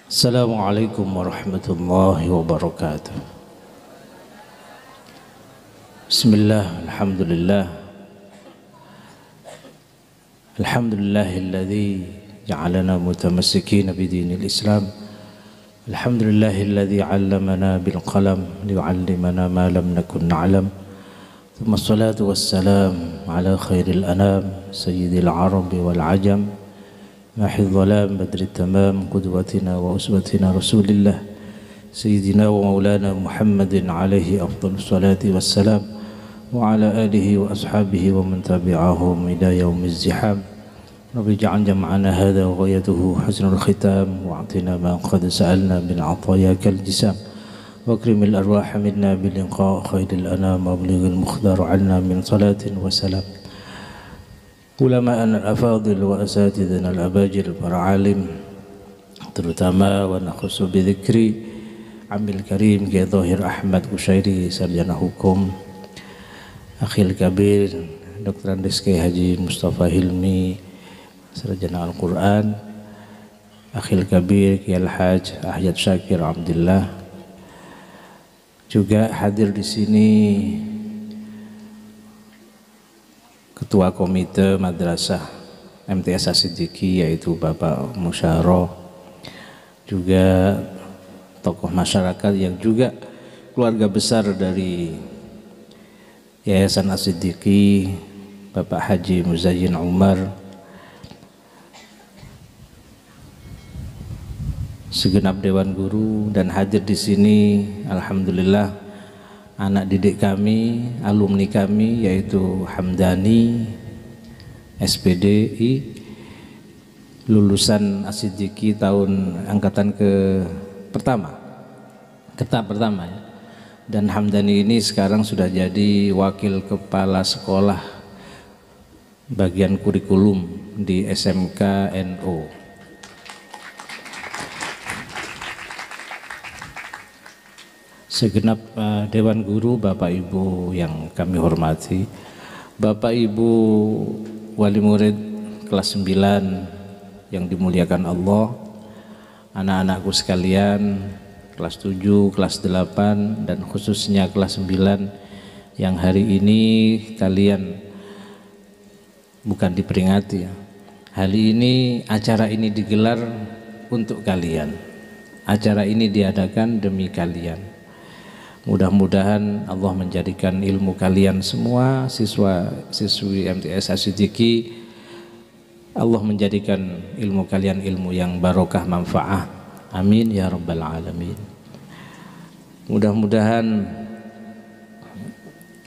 Assalamualaikum warahmatullahi wabarakatuh. Bismillah, alhamdulillah. Alhamdulillahilladzi ja'alana mutamassikina bidinil Islam. Alhamdulillahilladzi 'allamana bil qalam liyu'allimana ma lam nakun na'lam. Thumma assalatu wassalam ala khairil anam sayyidil arabi wal ajam. Mahil dhalam badri tamam qudwatina wa uswatina rasulillah Sayyidina wa maulana Muhammadin alaihi afdalus salati wassalam wa ala alihi wa ashabihi wa man tabi'ahum ila yaumiz ziham. Rabbi ja'al jam'ana hadha wa ghayatuhu husnul khitam wa atina ma qad sa'alna min atayakal jisam wa akrimil arwaha minna bil liqa khairil anam wa blighil mukhdar 'anna min salatin wa salam. Ulama al-afadil wa asatidina al-abajil para alim, terutama wa nakhusu bidhikri Amil Karim Kiai Thohir Ahmad Kushairi sarjana hukum, Akhil Kabir Dr. Andes Kiai Haji Mustafa Hilmi sarjana Al-Quran, Akhil Kabir Kiai Al-Haj Ahyad Syakir Abdillah. Juga hadir di sini Ketua Komite Madrasah MTS As-Siddiqi yaitu Bapak Musyaroh, juga tokoh masyarakat yang juga keluarga besar dari Yayasan As-Siddiqi, Bapak Haji Muzayyin Umar, segenap Dewan Guru, dan hadir di sini alhamdulillah anak didik kami, alumni kami yaitu Hamdani SPDI lulusan As-Siddiqi tahun angkatan pertama ya. Dan Hamdani ini sekarang sudah jadi wakil kepala sekolah bagian kurikulum di SMK NU. Segenap Dewan Guru, Bapak Ibu yang kami hormati, Bapak Ibu wali murid kelas 9 yang dimuliakan Allah, anak-anakku sekalian kelas 7, kelas 8 dan khususnya kelas 9 yang hari ini kalian bukan diperingati ya. Hari ini acara ini digelar untuk kalian. Acara ini diadakan demi kalian. Mudah-mudahan Allah menjadikan ilmu kalian semua siswa-siswi MTS As-Siddiqi, Allah menjadikan ilmu kalian ilmu yang barokah manfaat. Amin ya rabbal alamin. Mudah-mudahan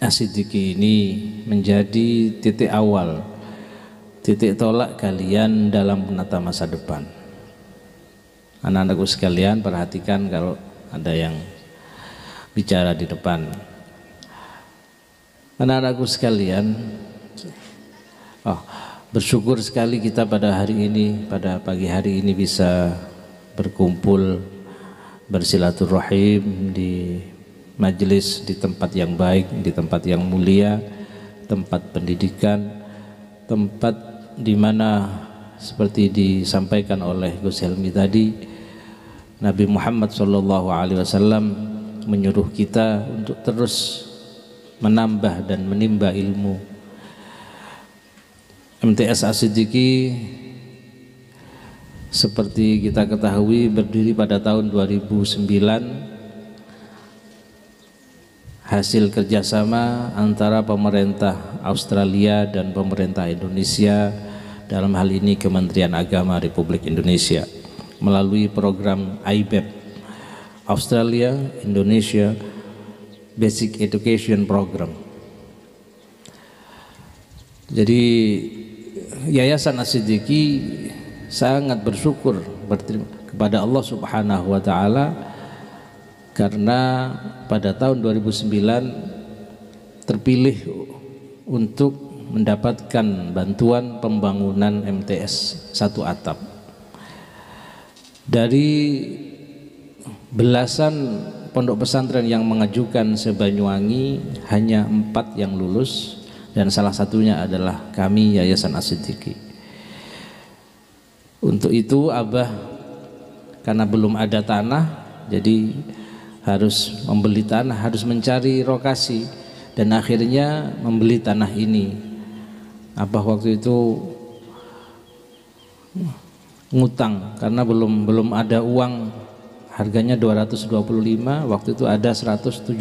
As-Siddiqi ini menjadi titik awal, titik tolak kalian dalam menata masa depan. Anak-anakku sekalian, perhatikan kalau ada yang bicara di depan. Anak-anakku sekalian, bersyukur sekali kita pada hari ini, pada pagi hari ini bisa berkumpul bersilaturahim di majelis, di tempat yang baik, di tempat yang mulia, tempat pendidikan, tempat di mana seperti disampaikan oleh Gus Helmi tadi, Nabi Muhammad SAW menyuruh kita untuk terus menambah dan menimba ilmu. MTS As-Siddiqi seperti kita ketahui berdiri pada tahun 2009, hasil kerjasama antara pemerintah Australia dan pemerintah Indonesia, dalam hal ini Kementerian Agama Republik Indonesia melalui program IBEP, Australia Indonesia Basic Education Program. Jadi Yayasan As-Siddiqi sangat bersyukur kepada Allah Subhanahu wa taala karena pada tahun 2009 terpilih untuk mendapatkan bantuan pembangunan MTS 1 atap. Dari belasan pondok pesantren yang mengajukan se-Banyuwangi, hanya 4 yang lulus, dan salah satunya adalah kami Yayasan As-Siddiqi. Untuk itu Abah karena belum ada tanah, jadi harus membeli tanah, harus mencari lokasi, dan akhirnya membeli tanah ini. Abah waktu itu ngutang karena belum ada uang, harganya 225, waktu itu ada 175.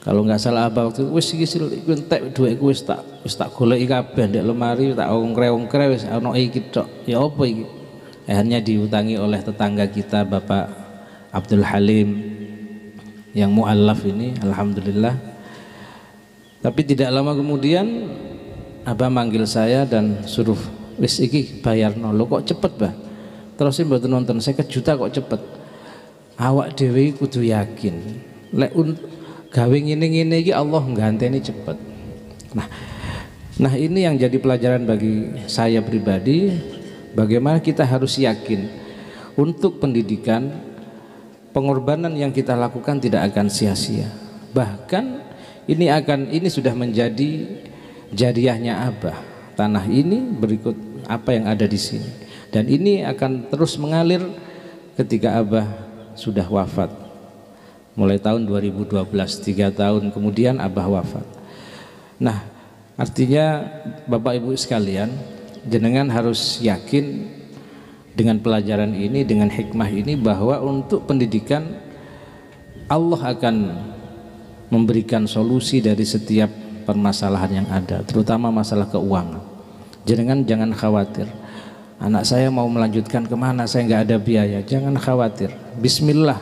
Kalau nggak salah Abah waktu itu wis iki entek dhuwitku wis tak goleki kabeh ndek lemari, tak ongkre-ongkre wis ana iki tok. Ya apa iki? Akhirnya diutangi oleh tetangga kita Bapak Abdul Halim yang mu'allaf ini, alhamdulillah. Tapi tidak lama kemudian Abah manggil saya dan suruh wis iki bayarno. Lho kok cepet, Bah? Terus mboten nonton 50 juta kok cepet. Awak dhewe kudu yakin. Lek gawe ngene-ngene iki Allah ngganteni cepet. Nah ini yang jadi pelajaran bagi saya pribadi, bagaimana kita harus yakin untuk pendidikan, pengorbanan yang kita lakukan tidak akan sia-sia. Bahkan ini sudah menjadi jariahnya Abah. Tanah ini berikut apa yang ada di sini, dan ini akan terus mengalir ketika Abah sudah wafat. Mulai tahun 2012, 3 tahun kemudian Abah wafat. Nah, artinya Bapak Ibu sekalian, jenengan harus yakin dengan pelajaran ini, dengan hikmah ini, bahwa untuk pendidikan Allah akan memberikan solusi dari setiap permasalahan yang ada, terutama masalah keuangan. Jenengan jangan khawatir, anak saya mau melanjutkan kemana, saya nggak ada biaya. Jangan khawatir, bismillah,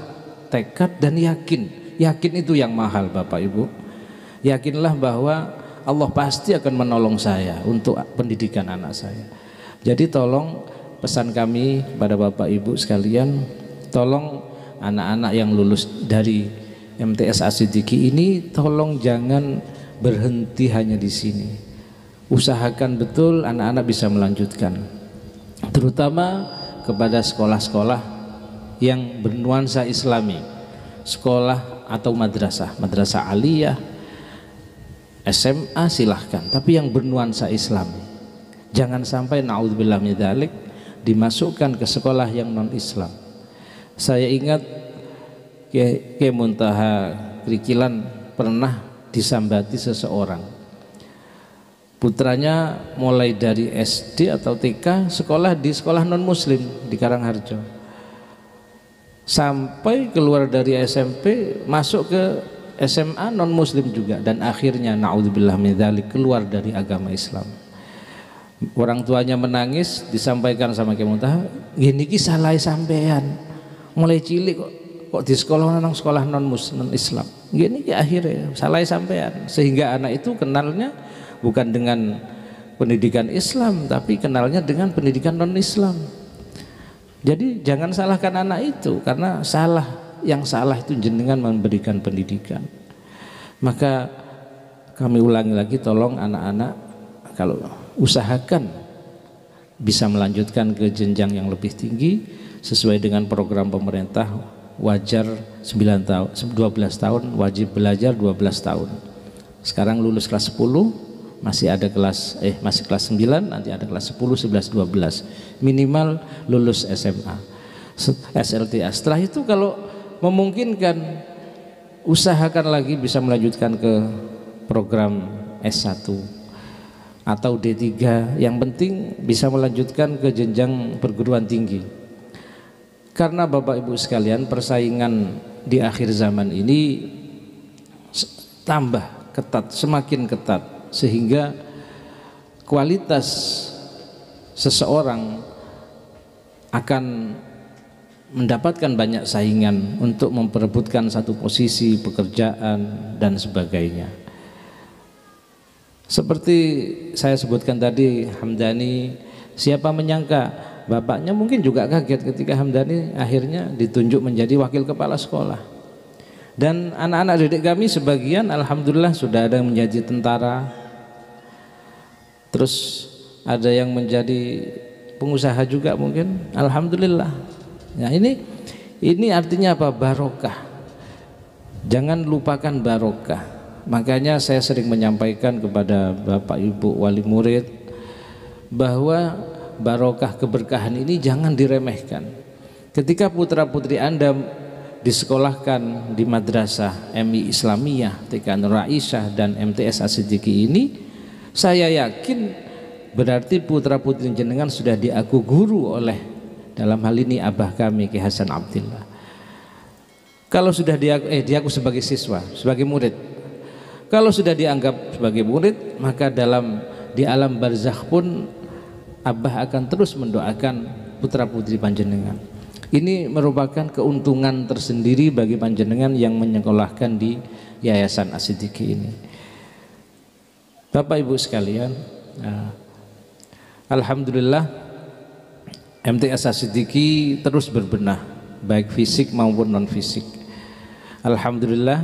tekad dan yakin. Yakin itu yang mahal Bapak Ibu. Yakinlah bahwa Allah pasti akan menolong saya untuk pendidikan anak saya. Jadi tolong, pesan kami pada Bapak Ibu sekalian, tolong anak-anak yang lulus dari MTS As-Siddiqi ini tolong jangan berhenti hanya di sini. Usahakan betul anak-anak bisa melanjutkan, terutama kepada sekolah-sekolah yang bernuansa Islami, sekolah atau madrasah aliyah, SMA silahkan, tapi yang bernuansa Islami. Jangan sampai naudzubillah min dzalik dimasukkan ke sekolah yang non Islam. Saya ingat Kiai Muntaha Krikilan pernah disambati seseorang, putranya mulai dari SD atau TK sekolah di sekolah non muslim di Karangharjo, sampai keluar dari SMP masuk ke SMA non muslim juga, dan akhirnya naudzubillah min dzalik keluar dari agama Islam. Orang tuanya menangis, disampaikan sama Kiai Muntaha, gini ki salah sampean, mulai cilik kok di sekolah non muslim, non Islam, gini ki akhirnya salah sampean, sehingga anak itu kenalnya bukan dengan pendidikan Islam, tapi kenalnya dengan pendidikan non Islam. Jadi jangan salahkan anak itu, karena yang salah itu jenengan memberikan pendidikan. Maka kami ulangi lagi, tolong anak-anak kalau usahakan bisa melanjutkan ke jenjang yang lebih tinggi sesuai dengan program pemerintah. Wajar 9 tahun, 12 tahun, wajib belajar 12 tahun. Sekarang lulus kelas 10, masih ada masih kelas 9, nanti ada kelas 10, 11, 12. Minimal lulus SMA, SLTA. Setelah itu kalau memungkinkan, usahakan lagi bisa melanjutkan ke program S1 atau D3. Yang penting bisa melanjutkan ke jenjang perguruan tinggi. Karena Bapak Ibu sekalian, persaingan di akhir zaman ini tambah ketat, semakin ketat, sehingga kualitas seseorang akan mendapatkan banyak saingan untuk memperebutkan satu posisi pekerjaan dan sebagainya. Seperti saya sebutkan tadi, Hamdani, siapa menyangka bapaknya mungkin juga kaget ketika Hamdani akhirnya ditunjuk menjadi wakil kepala sekolah. Dan anak-anak didik kami sebagian alhamdulillah sudah ada yang menjadi tentara, terus ada yang menjadi pengusaha juga mungkin, alhamdulillah. Nah ini artinya apa? Barokah. Jangan lupakan barokah. Makanya saya sering menyampaikan kepada Bapak Ibu wali murid bahwa barokah keberkahan ini jangan diremehkan. Ketika putra-putri Anda disekolahkan di madrasah MI Islamiyah, TK Nur Aisyah dan MTS As-Siddiqi ini, saya yakin berarti putra-putri jenengan sudah diaku guru oleh, dalam hal ini abah kami Ki Hasan Abdillah. Kalau sudah diaku sebagai siswa, sebagai murid. Kalau sudah dianggap sebagai murid, maka di alam barzakh pun abah akan terus mendoakan putra-putri panjenengan. Ini merupakan keuntungan tersendiri bagi panjenengan yang menyekolahkan di Yayasan As-Siddiqi ini. Bapak Ibu sekalian, alhamdulillah MTS As-Siddiqi terus berbenah, baik fisik maupun non fisik. Alhamdulillah,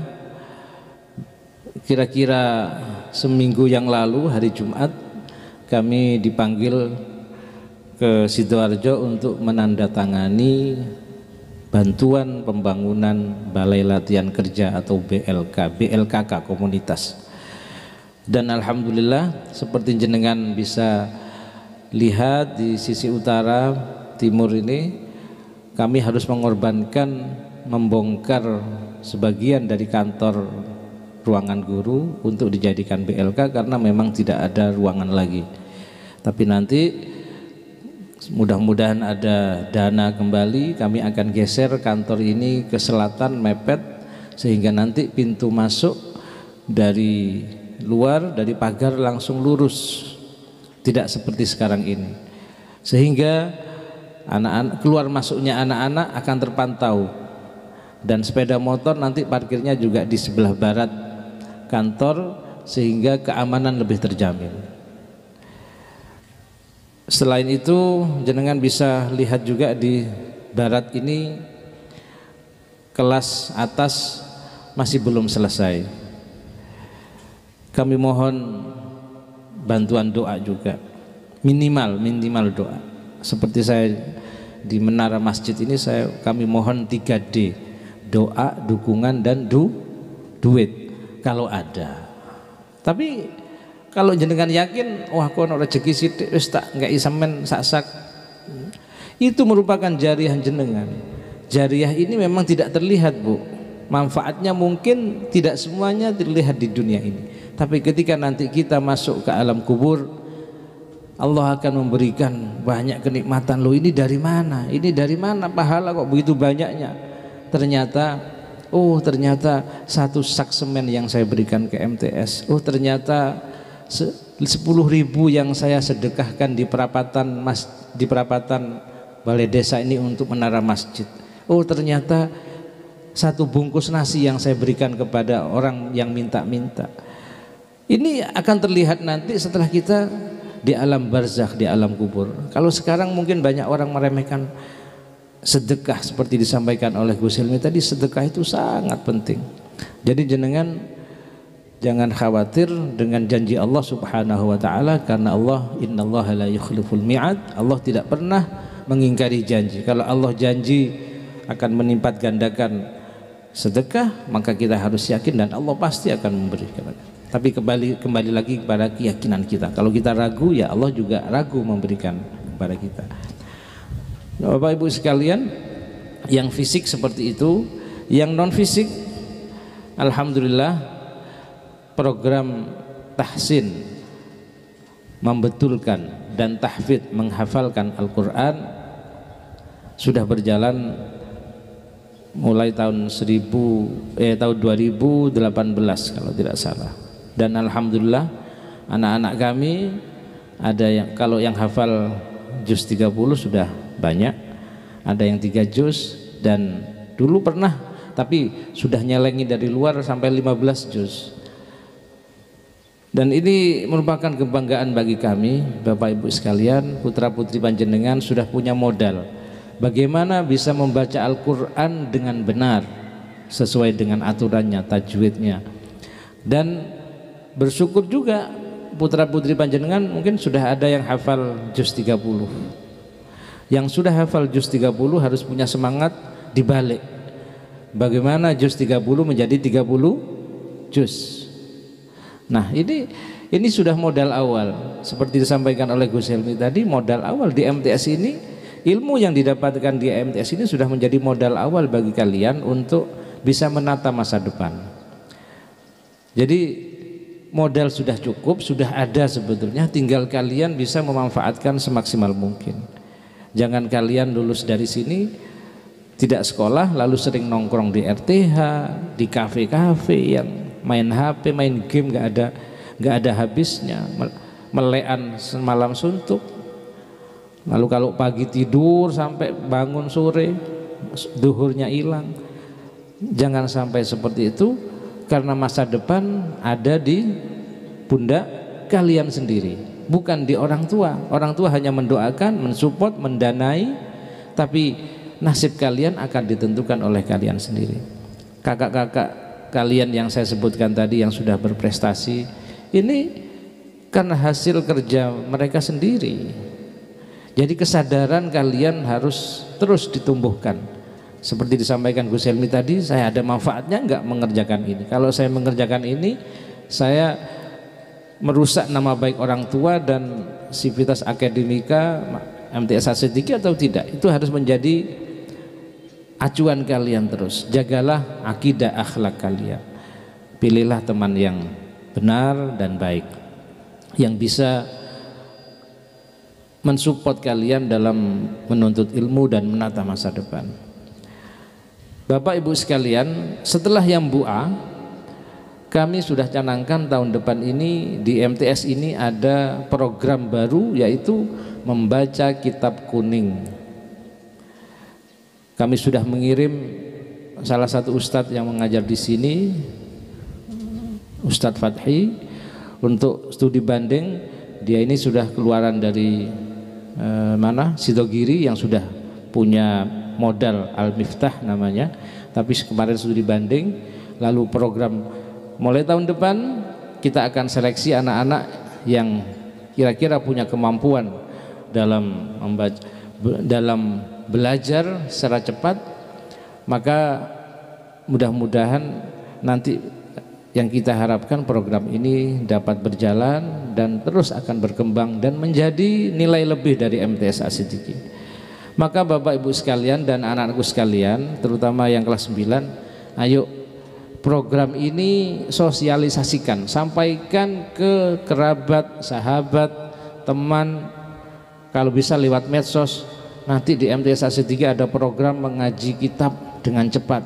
kira-kira seminggu yang lalu hari Jumat kami dipanggil ke Sidoarjo untuk menandatangani bantuan pembangunan Balai Latihan Kerja atau BLKK komunitas. Dan alhamdulillah, seperti jenengan bisa lihat di sisi utara timur ini, kami harus mengorbankan membongkar sebagian dari kantor ruangan guru untuk dijadikan BLK karena memang tidak ada ruangan lagi. Tapi nanti mudah-mudahan ada dana kembali, kami akan geser kantor ini ke selatan mepet, sehingga nanti pintu masuk dari luar, dari pagar langsung lurus, tidak seperti sekarang ini, sehingga anak-anak keluar masuknya anak-anak akan terpantau, dan sepeda motor nanti parkirnya juga di sebelah barat kantor sehingga keamanan lebih terjamin. Selain itu, jenengan bisa lihat juga di barat ini kelas atas masih belum selesai. Kami mohon bantuan doa juga, minimal doa. Seperti saya di menara masjid ini, kami mohon 3D, doa, dukungan dan duit kalau ada. Tapi kalau jenengan yakin, wah kono rezeki sithik wis tak nggak isamen sak-sak, itu merupakan jariah jenengan. Jariah ini memang tidak terlihat, Bu. Manfaatnya mungkin tidak semuanya terlihat di dunia ini. Tapi ketika nanti kita masuk ke alam kubur, Allah akan memberikan banyak kenikmatan. Loh, ini dari mana? Ini dari mana pahala kok begitu banyaknya? Ternyata satu sak semen yang saya berikan ke MTS. Oh, ternyata 10.000 yang saya sedekahkan di perapatan balai desa ini untuk menara masjid. Oh, ternyata satu bungkus nasi yang saya berikan kepada orang yang minta-minta. Ini akan terlihat nanti setelah kita di alam barzakh, di alam kubur. Kalau sekarang mungkin banyak orang meremehkan sedekah, seperti disampaikan oleh Gus Hilmi tadi, sedekah itu sangat penting. Jadi jenengan jangan khawatir dengan janji Allah Subhanahu wa taala, karena Allah, innallaha la yukhliful mi'ad. Allah tidak pernah mengingkari janji. Kalau Allah janji akan menimpat gandakan sedekah, maka kita harus yakin dan Allah pasti akan memberikan. Tapi kembali lagi kepada keyakinan kita. Kalau kita ragu, ya Allah juga ragu memberikan kepada kita. Bapak Ibu sekalian, yang fisik seperti itu, yang non fisik, alhamdulillah, program tahsin membetulkan dan tahfidz menghafalkan Al-Quran sudah berjalan mulai tahun 2018 kalau tidak salah. Dan alhamdulillah anak-anak kami ada yang, kalau yang hafal juz 30 sudah banyak, ada yang 3 juz, dan dulu pernah tapi sudah nyelengi dari luar sampai 15 juz. Dan ini merupakan kebanggaan bagi kami, Bapak Ibu sekalian. Putra putri panjenengan sudah punya modal bagaimana bisa membaca Al-Quran dengan benar sesuai dengan aturannya, tajwidnya. Dan bersyukur juga putra putri panjenengan mungkin sudah ada yang hafal juz 30. Yang sudah hafal juz 30 harus punya semangat dibalik, bagaimana juz 30 menjadi 30 juz. Nah, ini sudah modal awal, seperti disampaikan oleh Gus Helmi tadi. Modal awal di MTS ini ilmu yang didapatkan di MTS ini sudah menjadi modal awal bagi kalian untuk bisa menata masa depan. Jadi modal sudah cukup, sudah ada sebetulnya, tinggal kalian bisa memanfaatkan semaksimal mungkin. Jangan kalian lulus dari sini tidak sekolah lalu sering nongkrong di RTH, di kafe-kafe yang main HP, main game, nggak ada habisnya, melekan semalam suntuk. Lalu kalau pagi tidur sampai bangun sore, duhurnya hilang. Jangan sampai seperti itu, karena masa depan ada di pundak kalian sendiri, bukan di orang tua. Orang tua hanya mendoakan, mensupport, mendanai, tapi nasib kalian akan ditentukan oleh kalian sendiri. Kakak-kakak kalian yang saya sebutkan tadi yang sudah berprestasi, ini karena hasil kerja mereka sendiri. Jadi kesadaran kalian harus terus ditumbuhkan. Seperti disampaikan Gus Helmi tadi, saya ada manfaatnya enggak mengerjakan ini? Kalau saya mengerjakan ini, saya merusak nama baik orang tua dan sivitas akademika MTS Asy-Siddiqiyah atau tidak? Itu harus menjadi acuan kalian terus. Jagalah akidah akhlak kalian. Pilihlah teman yang benar dan baik, yang bisa mensupport kalian dalam menuntut ilmu dan menata masa depan. Bapak Ibu sekalian, setelah yang BUA, kami sudah canangkan tahun depan ini di MTS ini ada program baru, yaitu membaca kitab kuning. Kami sudah mengirim salah satu ustadz yang mengajar di sini, Ustadz Fathi, untuk studi banding. Dia ini sudah keluaran dari Sidogiri, yang sudah punya modal Al-Miftah namanya, tapi kemarin studi banding. Lalu program mulai tahun depan kita akan seleksi anak-anak yang kira-kira punya kemampuan dalam membaca, dalam belajar secara cepat. Maka mudah-mudahan nanti yang kita harapkan program ini dapat berjalan dan terus akan berkembang dan menjadi nilai lebih dari MTS Asy-Siddiqiyah. Maka Bapak Ibu sekalian dan anak-anakku sekalian, terutama yang kelas 9, ayo program ini sosialisasikan, sampaikan ke kerabat, sahabat, teman, kalau bisa lewat medsos. Nanti di MTS Asy-Siddiqiyah ada program mengaji kitab dengan cepat.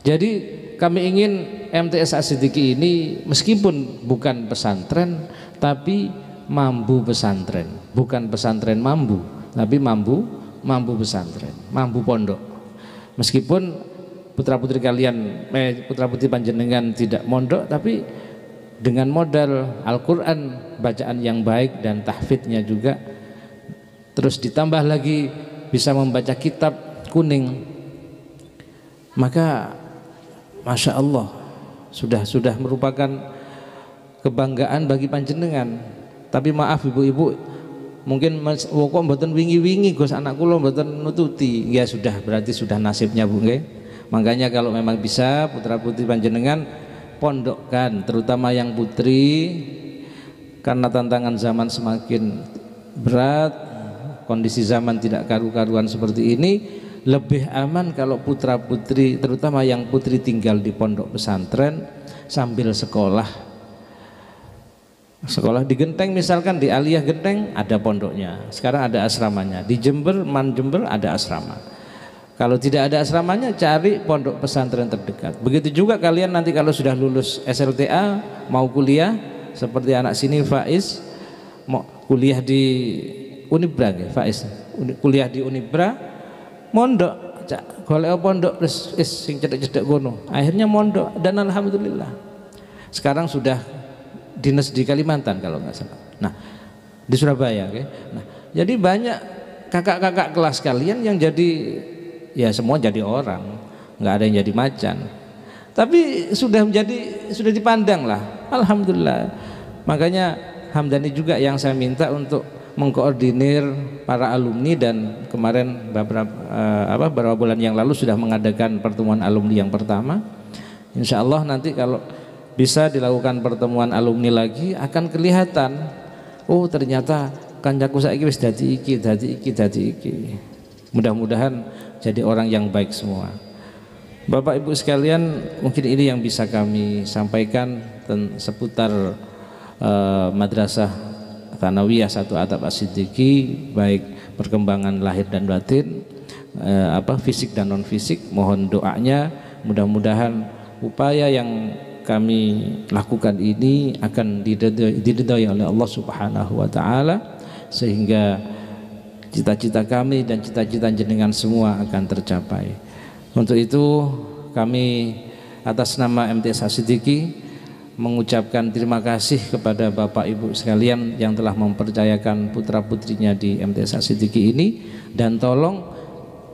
Jadi kami ingin MTS Asy-Siddiqiyah ini meskipun bukan pesantren, tapi mambu pesantren. Bukan pesantren mambu, tapi mambu pesantren, mambu pondok. Meskipun putra-putri kalian, putra-putri panjenengan tidak mondok, tapi dengan modal Al-Quran, bacaan yang baik dan tahfidnya juga, terus ditambah lagi bisa membaca kitab kuning, maka Masya Allah sudah merupakan kebanggaan bagi panjenengan. Tapi maaf ibu-ibu, mungkin kok mboten wingi-wingi Gus, anak kula mboten nututi. Ya sudah, berarti sudah nasibnya Bu nggih. Makanya kalau memang bisa putra-putri panjenengan pondokkan, terutama yang putri, karena tantangan zaman semakin berat, kondisi zaman tidak karu-karuan seperti ini, lebih aman kalau putra-putri, terutama yang putri, tinggal di pondok pesantren sambil sekolah. Sekolah di Genteng misalkan, di Aliyah Genteng ada pondoknya, sekarang ada asramanya. Di Jember, Man Jember ada asrama. Kalau tidak ada asramanya, cari pondok pesantren terdekat. Begitu juga kalian nanti kalau sudah lulus SLTA, mau kuliah, seperti anak sini Faiz, mau kuliah di Unibra, Faiz, kuliah di Unibra, mondok, golek pondok terus sing cedek-cedek gono. Akhirnya mondok dan alhamdulillah. Sekarang sudah dinas di Kalimantan kalau nggak salah. Nah, di Surabaya, okay? Nah, jadi banyak kakak-kakak kelas kalian yang jadi, ya semua jadi orang, nggak ada yang jadi macan. Tapi sudah dipandang lah, alhamdulillah. Makanya Hamdani juga yang saya minta untuk mengkoordinir para alumni, dan kemarin beberapa bulan yang lalu sudah mengadakan pertemuan alumni yang pertama. Insya Allah nanti kalau bisa dilakukan pertemuan alumni lagi, akan kelihatan, oh ternyata kancaku saiki wis dadi iki. Mudah-mudahan jadi orang yang baik semua. Bapak Ibu sekalian, mungkin ini yang bisa kami sampaikan seputar Madrasah Tsanawiyah 1 Atap As-Siddiqi, baik perkembangan lahir dan batin, fisik dan non fisik. Mohon doanya, mudah-mudahan upaya yang kami lakukan ini akan diridhai oleh Allah Subhanahu wa taala, sehingga cita-cita kami dan cita-cita jenengan semua akan tercapai. Untuk itu kami atas nama MTS As-Siddiqi mengucapkan terima kasih kepada Bapak Ibu sekalian yang telah mempercayakan putra-putrinya di MTS As-Siddiqi ini, dan tolong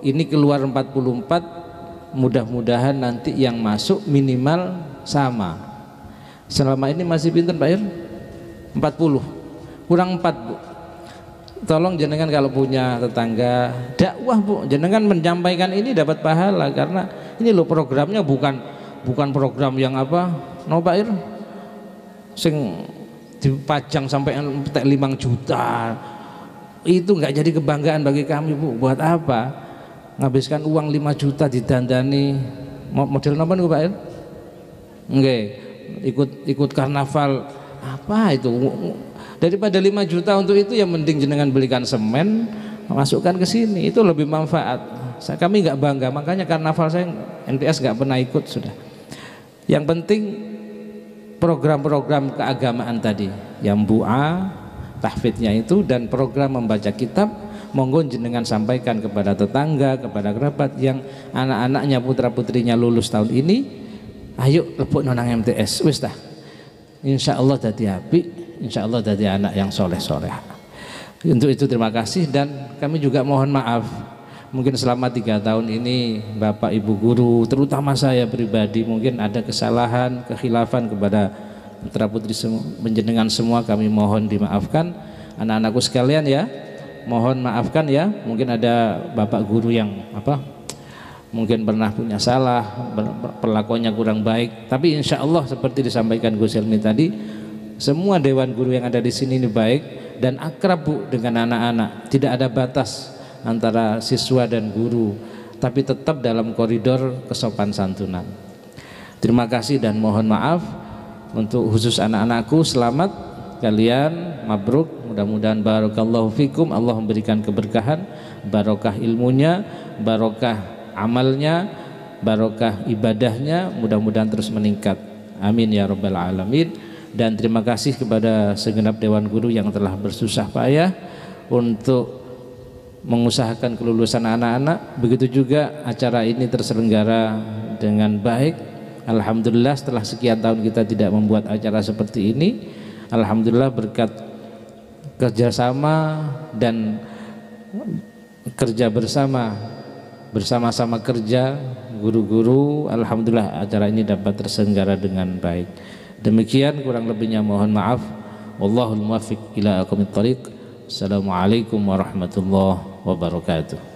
ini keluar 44, mudah-mudahan nanti yang masuk minimal sama. Selama ini masih pinten Pak Ir? 40 kurang 4 Bu. Tolong jenengan kalau punya tetangga dakwah Bu, jenengan menyampaikan ini dapat pahala, karena ini loh programnya bukan program yang no Pak Ir, sing dipajang sampai 5 juta. Itu nggak jadi kebanggaan bagi kami Bu. Buat apa nghabiskan uang 5 juta didandani model apa nih Pak Ir? Nggih, ikut karnaval apa itu, daripada 5 juta untuk itu ya mending jenengan belikan semen, masukkan ke sini, itu lebih manfaat. Kami nggak bangga, makanya karnaval saya MTS nggak pernah ikut sudah. Yang penting program-program keagamaan tadi, yang bu'a, tahfidnya itu, dan program membaca kitab, monggo jenengan sampaikan kepada tetangga, kepada kerabat yang anak-anaknya putra-putrinya lulus tahun ini. Ayo lebok nonang MTS, wis dah. Insya Allah dadi api, insya Allah dadi anak yang soleh-soleh. Untuk itu terima kasih, dan kami juga mohon maaf. Mungkin selama 3 tahun ini Bapak Ibu guru, terutama saya pribadi, mungkin ada kesalahan, kekhilafan kepada putra-putri menjenengan semua, kami mohon dimaafkan. Anak-anakku sekalian ya, mohon maafkan ya. Mungkin ada Bapak guru yang mungkin pernah punya salah, perlakuannya kurang baik, tapi insya Allah seperti disampaikan Gus Helmi tadi, semua dewan guru yang ada di sini ini baik dan akrab Bu dengan anak-anak. Tidak ada batas antara siswa dan guru, tapi tetap dalam koridor kesopan santunan. Terima kasih dan mohon maaf. Untuk khusus anak-anakku, selamat kalian, mabruk, mudah-mudahan barakallahu fikum, Allah memberikan keberkahan, barokah ilmunya, barokah amalnya, barokah ibadahnya, mudah-mudahan terus meningkat. Amin ya rabbal alamin. Dan terima kasih kepada segenap dewan guru yang telah bersusah payah untuk mengusahakan kelulusan anak-anak. Begitu juga acara ini terselenggara dengan baik. Alhamdulillah, setelah sekian tahun kita tidak membuat acara seperti ini, alhamdulillah berkat kerjasama dan kerja bersama-sama kerja guru-guru, alhamdulillah acara ini dapat terselenggara dengan baik. Demikian, kurang lebihnya mohon maaf. Wallahul muwaffiq ila aqwamit thoriq. Assalamualaikum warahmatullahi wabarakatuh.